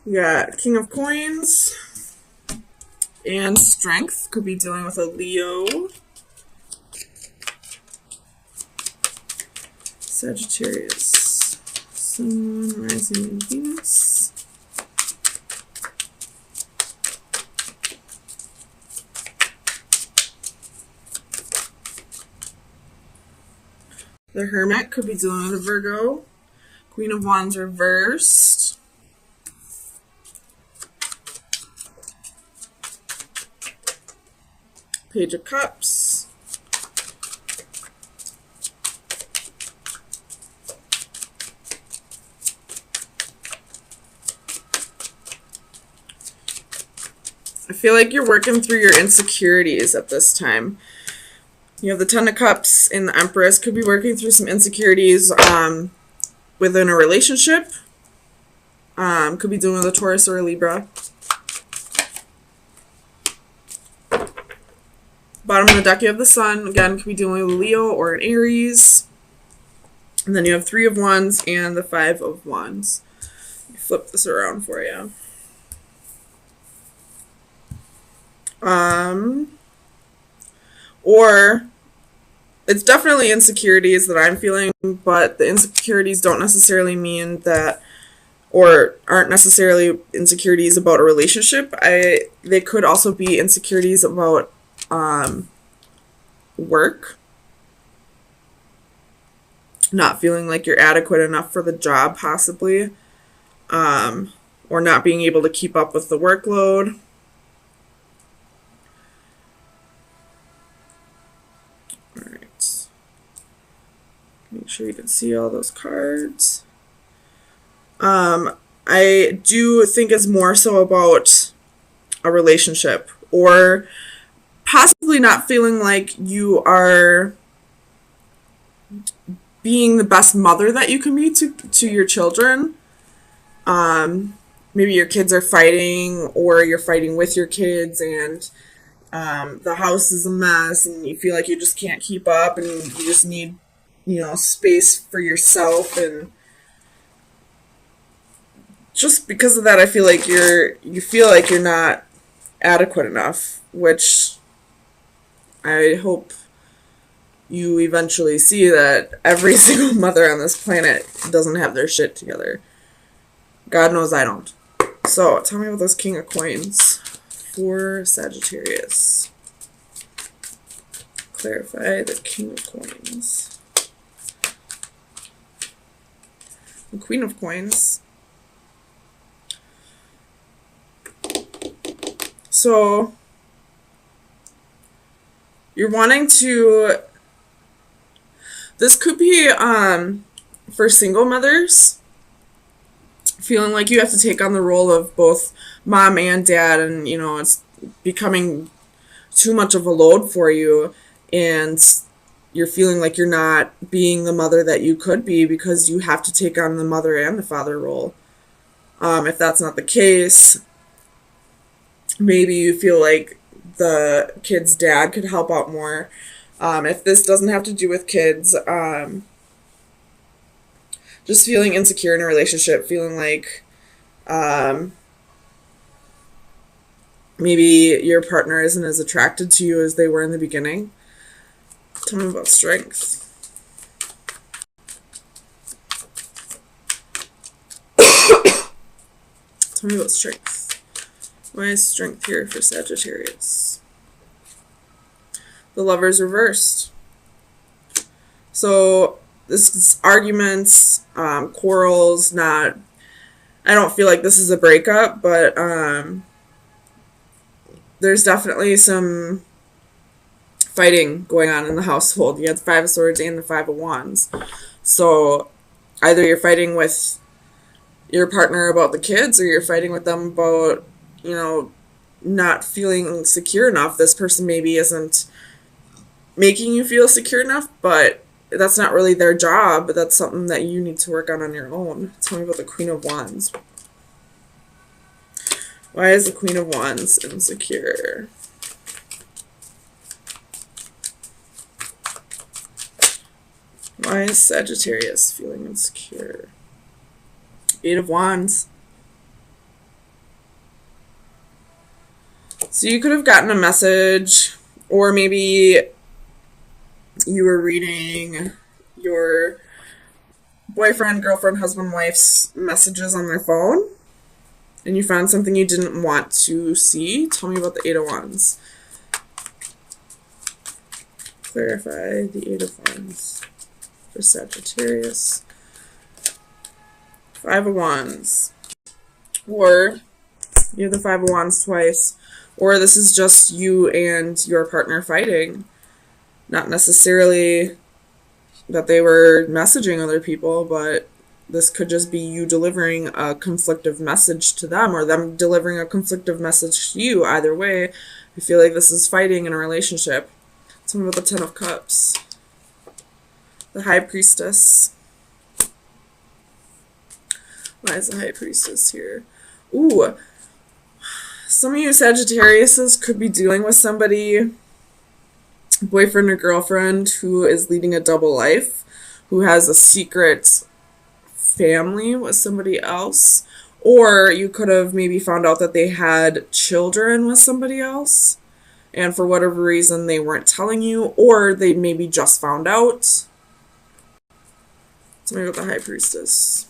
We got King of Coins and Strength. Could be dealing with a Leo. Sagittarius. Sun, Rising, and Venus. The Hermit could be dealing with a Virgo. Queen of Wands reversed. Page of Cups. I feel like you're working through your insecurities at this time. You have the Ten of Cups and the Empress. Could be working through some insecurities within a relationship. Could be dealing with a Taurus or a Libra. Bottom of the deck, you have the Sun. Again, could be dealing with a Leo or an Aries. And then you have Three of Wands and the Five of Wands. Flip this around for you. Or it's definitely insecurities that I'm feeling, but the insecurities don't necessarily mean that, or aren't necessarily insecurities about a relationship. They could also be insecurities about work. Not feeling like you're adequate enough for the job, possibly. Or not being able to keep up with the workload. Make sure you can see all those cards. I do think it's more so about a relationship, or possibly not feeling like you are being the best mother that you can be to your children. Maybe your kids are fighting, or you're fighting with your kids, and the house is a mess, and you feel like you just can't keep up, and you just need space for yourself. And just because of that, I feel like you feel like you're not adequate enough, which I hope you eventually see that every single mother on this planet doesn't have their shit together. God knows I don't. So, tell me about this King of Coins for Sagittarius. Clarify the King of Coins. The Queen of Coins. So, you're wanting to... This could be for single mothers. Feeling like you have to take on the role of both mom and dad, and, it's becoming too much of a load for you, and you're feeling like you're not being the mother that you could be because you have to take on the mother and the father role. If that's not the case, maybe you feel like the kid's dad could help out more. If this doesn't have to do with kids, just feeling insecure in a relationship, feeling like maybe your partner isn't as attracted to you as they were in the beginning. Tell me about Strength. Tell me about Strength. Why is Strength here for Sagittarius? The Lover's reversed. So this is arguments, quarrels, not... I don't feel like this is a breakup, but there's definitely some fighting going on in the household. You have the Five of Swords and the Five of Wands. So either you're fighting with your partner about the kids, or you're fighting with them about, not feeling secure enough. This person maybe isn't making you feel secure enough, but that's not really their job. But that's something that you need to work on your own. Tell me about the Queen of Wands. Why is the Queen of Wands insecure? Why is Sagittarius feeling insecure? Eight of Wands. So you could have gotten a message, or maybe you were reading your boyfriend, girlfriend, husband, wife's messages on their phone, and you found something you didn't want to see. Tell me about the Eight of Wands. Clarify the Eight of Wands for Sagittarius. Five of Wands. Or you have the Five of Wands twice. Or this is just you and your partner fighting. Not necessarily that they were messaging other people, but this could just be you delivering a conflictive message to them, or them delivering a conflictive message to you. Either way, I feel like this is fighting in a relationship. Tell me about the Ten of Cups. The High Priestess. Why is the High Priestess here? Ooh. Some of you Sagittariuses could be dealing with somebody, boyfriend or girlfriend, who is leading a double life, who has a secret family with somebody else. Or you could have maybe found out that they had children with somebody else, and for whatever reason they weren't telling you, or they maybe just found out. Tell me about the High Priestess.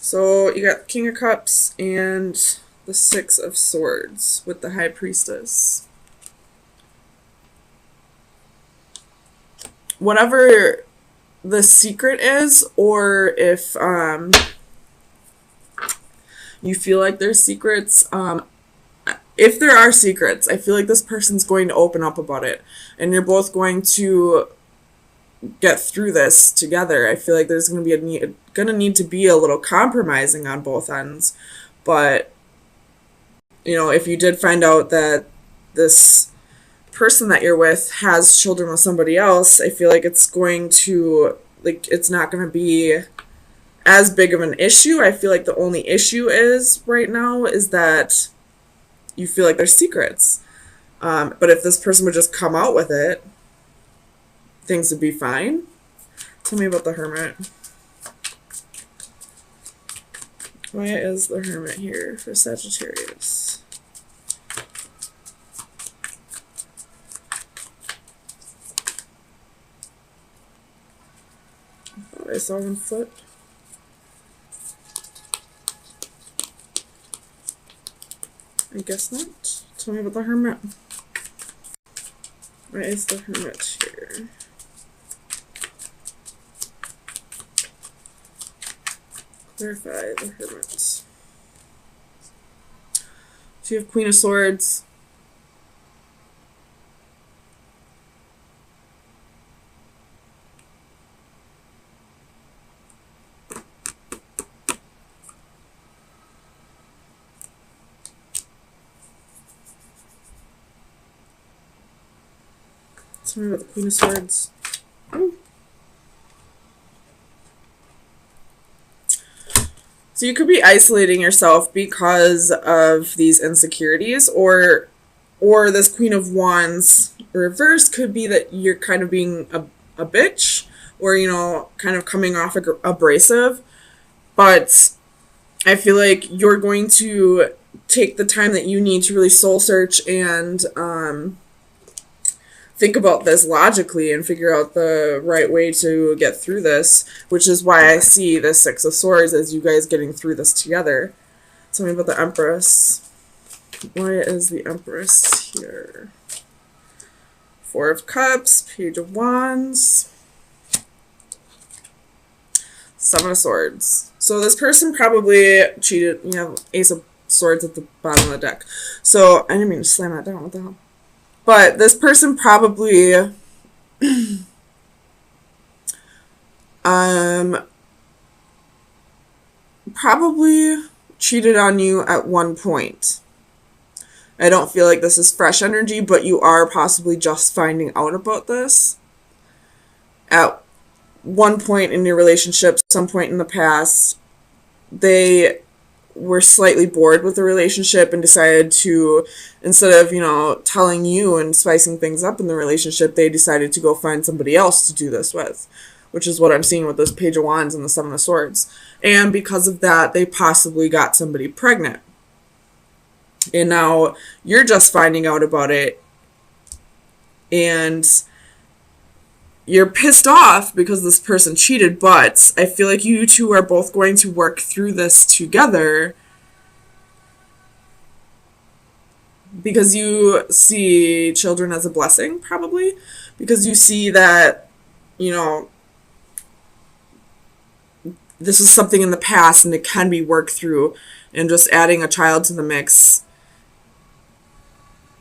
So you got King of Cups and the Six of Swords with the High Priestess. Whatever the secret is, or if you feel like there's secrets, if there are secrets, I feel like this person's going to open up about it, and you're both going to get through this together. I feel like there's going to be need to be a little compromising on both ends, but you know, if you did find out that this person that you're with has children with somebody else, I feel like it's going to, like, it's not going to be as big of an issue. I feel like the only issue is right now is that you feel like there's secrets. But if this person would just come out with it, things would be fine. Tell me about the Hermit. Why is the Hermit here for Sagittarius? I thought I saw one flip. I guess not. Tell me about the Hermit. Why is the Hermit here? Clarify the Hermit. So you have Queen of Swords. Tell me about the Queen of Swords. Ooh. So you could be isolating yourself because of these insecurities, or this Queen of Wands reverse could be that you're kind of being a bitch, or, you know, kind of coming off abrasive. But I feel like you're going to take the time that you need to really soul search and think about this logically and figure out the right way to get through this, which is why I see the Six of Swords as you guys getting through this together. Tell me about the Empress. Why is the Empress here? Four of Cups, Page of Wands, Seven of Swords. So this person probably cheated. You have Ace of Swords at the bottom of the deck. So I didn't mean to slam that down. What the hell? But this person probably probably cheated on you at one point. I don't feel like this is fresh energy, but you are possibly just finding out about this at one point in your relationship, some point in the past. They were slightly bored with the relationship and decided to, instead of, telling you and spicing things up in the relationship, they decided to go find somebody else to do this with, which is what I'm seeing with this Page of Wands and the Seven of Swords. And because of that, they possibly got somebody pregnant. And now you're just finding out about it, and you're pissed off because this person cheated, but I feel like you two are both going to work through this together because you see children as a blessing, probably, because you see that, this is something in the past and it can be worked through, and just adding a child to the mix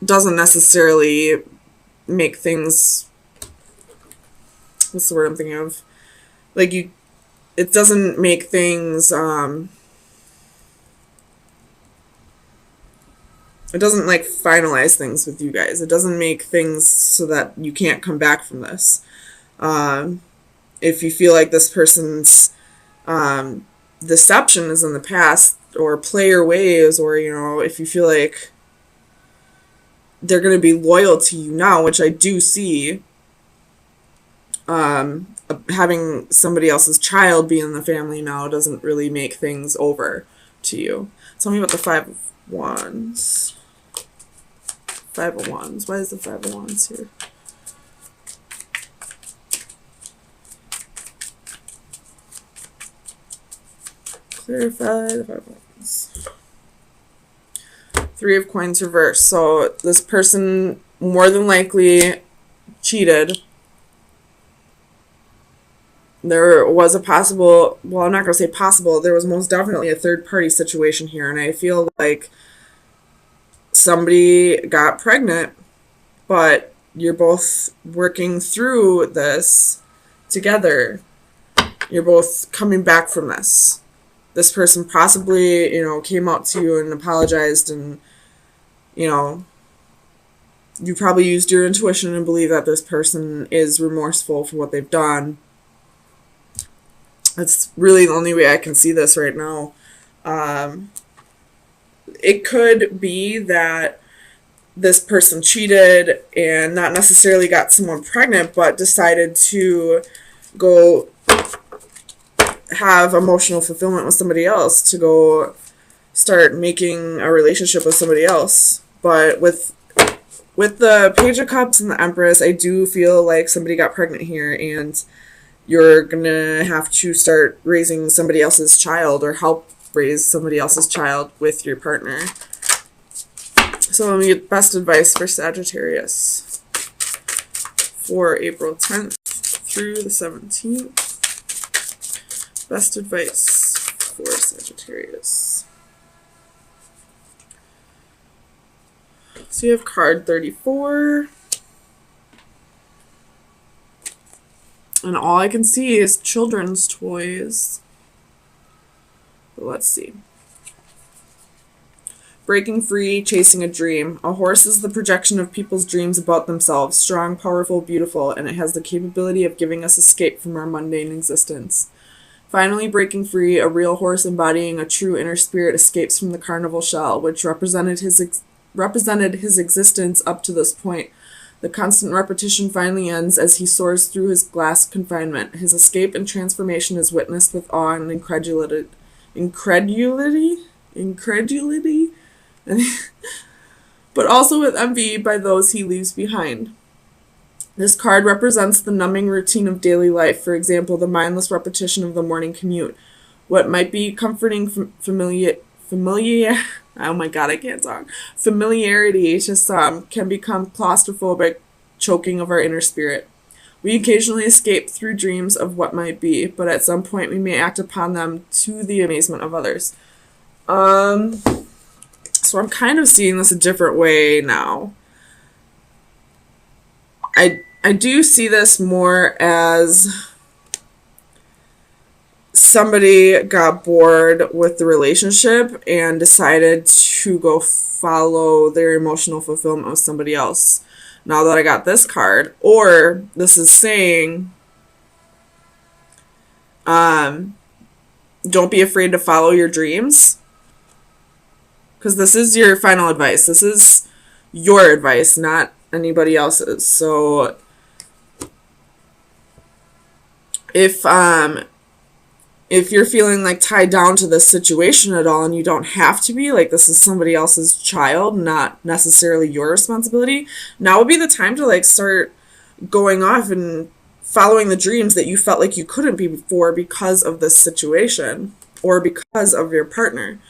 doesn't necessarily make things, what's the word I'm thinking of? It doesn't make things, it doesn't finalize things with you guys. It doesn't make things so that you can't come back from this. If you feel like this person's deception is in the past, or player ways, or, if you feel like they're going to be loyal to you now, which I do see, having somebody else's child be in the family now doesn't really make things over to you. Tell me about the Five of Wands. Five of Wands. Why is the Five of Wands here? Clarify the Five of Wands. Three of Coins reversed. So this person more than likely cheated. There was a possible, well, I'm not going to say possible, there was most definitely a third-party situation here, and I feel like somebody got pregnant, but you're both working through this together. You're both coming back from this. This person possibly, came out to you and apologized, and, you probably used your intuition and believe that this person is remorseful for what they've done. That's really the only way I can see this right now. It could be that this person cheated and not necessarily got someone pregnant, but decided to go have emotional fulfillment with somebody else, to go start making a relationship with somebody else. But with the Page of Cups and the Empress, I do feel like somebody got pregnant here, and you're going to have to start raising somebody else's child, or help raise somebody else's child with your partner. So let me get best advice for Sagittarius for April 10th through the 17th. Best advice for Sagittarius. So you have card 34. And all I can see is children's toys. But let's see. Breaking free, chasing a dream. A horse is the projection of people's dreams about themselves. Strong, powerful, beautiful, and it has the capability of giving us escape from our mundane existence. Finally breaking free, a real horse embodying a true inner spirit escapes from the carnival shell, which represented his existence up to this point. The constant repetition finally ends as he soars through his glass confinement. His escape and transformation is witnessed with awe and incredulity, but also with envy by those he leaves behind. This card represents the numbing routine of daily life, for example, the mindless repetition of the morning commute. What might be comforting oh my god, I can't talk. Familiarity to some can become claustrophobic, choking of our inner spirit. We occasionally escape through dreams of what might be, but at some point we may act upon them to the amazement of others. So I'm kind of seeing this a different way now. I do see this more as somebody got bored with the relationship and decided to go follow their emotional fulfillment with somebody else. Now that I got this card, or this is saying, don't be afraid to follow your dreams. because this is your final advice. This is your advice, not anybody else's. So if you're feeling like tied down to this situation at all, and you don't have to be, like this is somebody else's child, not necessarily your responsibility, now would be the time to like start going off and following the dreams that you felt like you couldn't be before because of this situation or because of your partner.